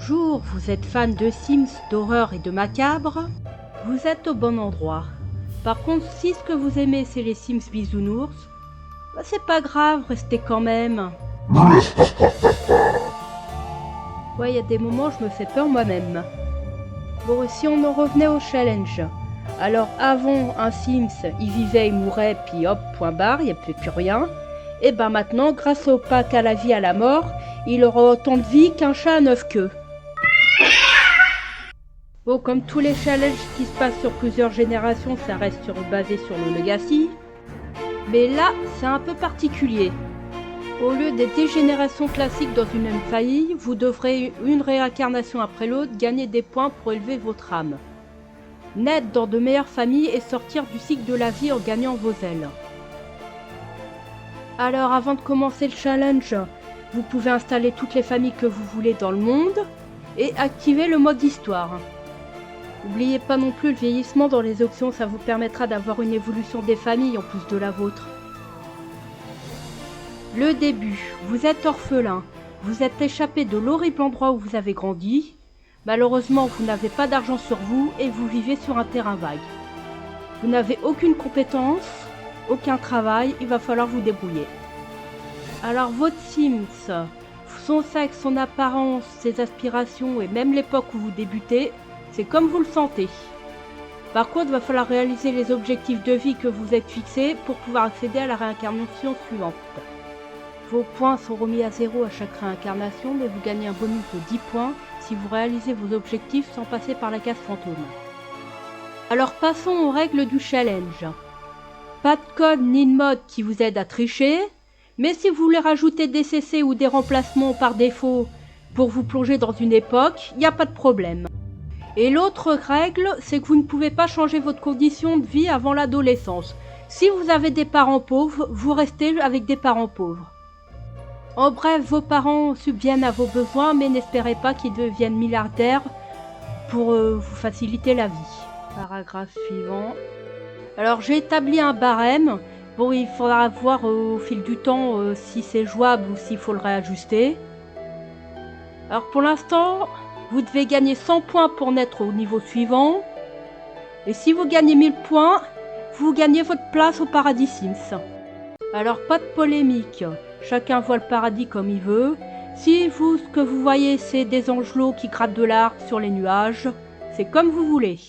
Bonjour, vous êtes fan de Sims, d'horreur et de macabre? Vous êtes au bon endroit. Par contre, si ce que vous aimez c'est les Sims bisounours, bah c'est pas grave, restez quand même. Ouais, il y a des moments je me fais peur moi-même. Bon, et si on en revenait au challenge? Alors avant, un Sims, il vivait, il mourait, puis hop, point barre, il n'y a plus rien. Et ben maintenant, grâce au pack à la vie, à la mort, il aura autant de vie qu'un chat à 9 queues. Bon, comme tous les challenges qui se passent sur plusieurs générations, ça reste basé sur le legacy. Mais là, c'est un peu particulier. Au lieu des 10 générations classiques dans une même famille, vous devrez, une réincarnation après l'autre, gagner des points pour élever votre âme. Naître dans de meilleures familles et sortir du cycle de la vie en gagnant vos ailes. Alors avant de commencer le challenge, vous pouvez installer toutes les familles que vous voulez dans le monde et activer le mode histoire. N'oubliez pas non plus le vieillissement dans les options, ça vous permettra d'avoir une évolution des familles en plus de la vôtre. Le début, vous êtes orphelin, vous êtes échappé de l'horrible endroit où vous avez grandi. Malheureusement, vous n'avez pas d'argent sur vous et vous vivez sur un terrain vague. Vous n'avez aucune compétence, aucun travail, il va falloir vous débrouiller. Alors votre Sims, son sexe, son apparence, ses aspirations et même l'époque où vous débutez, c'est comme vous le sentez. Par contre, il va falloir réaliser les objectifs de vie que vous êtes fixés pour pouvoir accéder à la réincarnation suivante. Vos points sont remis à 0 à chaque réincarnation, mais vous gagnez un bonus de 10 points si vous réalisez vos objectifs sans passer par la case fantôme. Alors passons aux règles du challenge. Pas de code ni de mode qui vous aide à tricher, mais si vous voulez rajouter des CC ou des remplacements par défaut pour vous plonger dans une époque, il n'y a pas de problème. Et l'autre règle, c'est que vous ne pouvez pas changer votre condition de vie avant l'adolescence. Si vous avez des parents pauvres, vous restez avec des parents pauvres. En bref, vos parents subviennent à vos besoins, mais n'espérez pas qu'ils deviennent milliardaires pour vous faciliter la vie. Paragraphe suivant. Alors j'ai établi un barème. Bon, il faudra voir au fil du temps si c'est jouable ou s'il faut le réajuster. Alors pour l'instant, vous devez gagner 100 points pour naître au niveau suivant. Et si vous gagnez 1000 points, vous gagnez votre place au paradis Sims. Alors pas de polémique, chacun voit le paradis comme il veut. Si vous, ce que vous voyez, c'est des angelots qui grattent de l'arc sur les nuages, c'est comme vous voulez.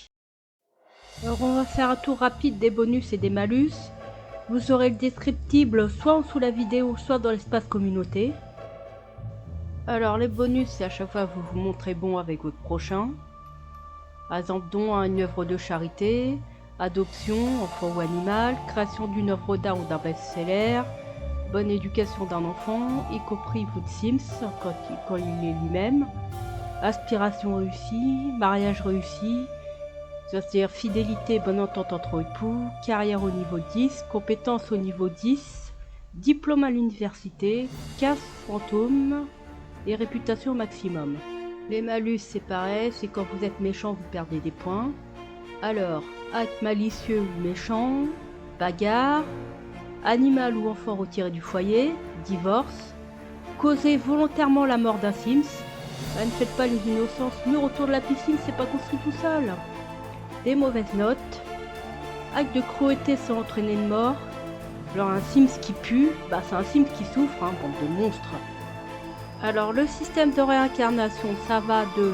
Alors on va faire un tour rapide des bonus et des malus. Vous aurez le descriptible soit en dessous la vidéo, soit dans l'espace communauté. Alors les bonus, c'est à chaque fois que vous vous montrez bon avec votre prochain. Par exemple, don à une œuvre de charité, adoption, enfant ou animal, création d'une œuvre d'art ou d'un best-seller, bonne éducation d'un enfant, y compris votre Sims quand il est lui-même, aspiration réussie, mariage réussi, c'est-à-dire fidélité, bonne entente entre époux, carrière au niveau 10, compétences au niveau 10, diplôme à l'université, case fantôme et réputation au maximum. Les malus c'est pareil, c'est quand vous êtes méchant vous perdez des points. Alors, acte malicieux ou méchant, bagarre, animal ou enfant retiré du foyer, divorce, causer volontairement la mort d'un Sims, ne faites pas les innocences, mur autour de la piscine c'est pas construit tout seul. Des mauvaises notes, acte de cruauté sans entraîner de mort, genre un Sims qui pue, bah c'est un Sims qui souffre, hein, bande de monstres. Alors le système de réincarnation, ça va de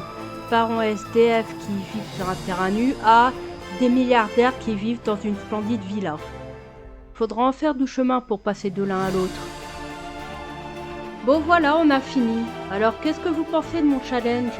parents SDF qui vivent sur un terrain nu à des milliardaires qui vivent dans une splendide villa. Faudra en faire du chemin pour passer de l'un à l'autre. Bon voilà, on a fini. Alors qu'est-ce que vous pensez de mon challenge ?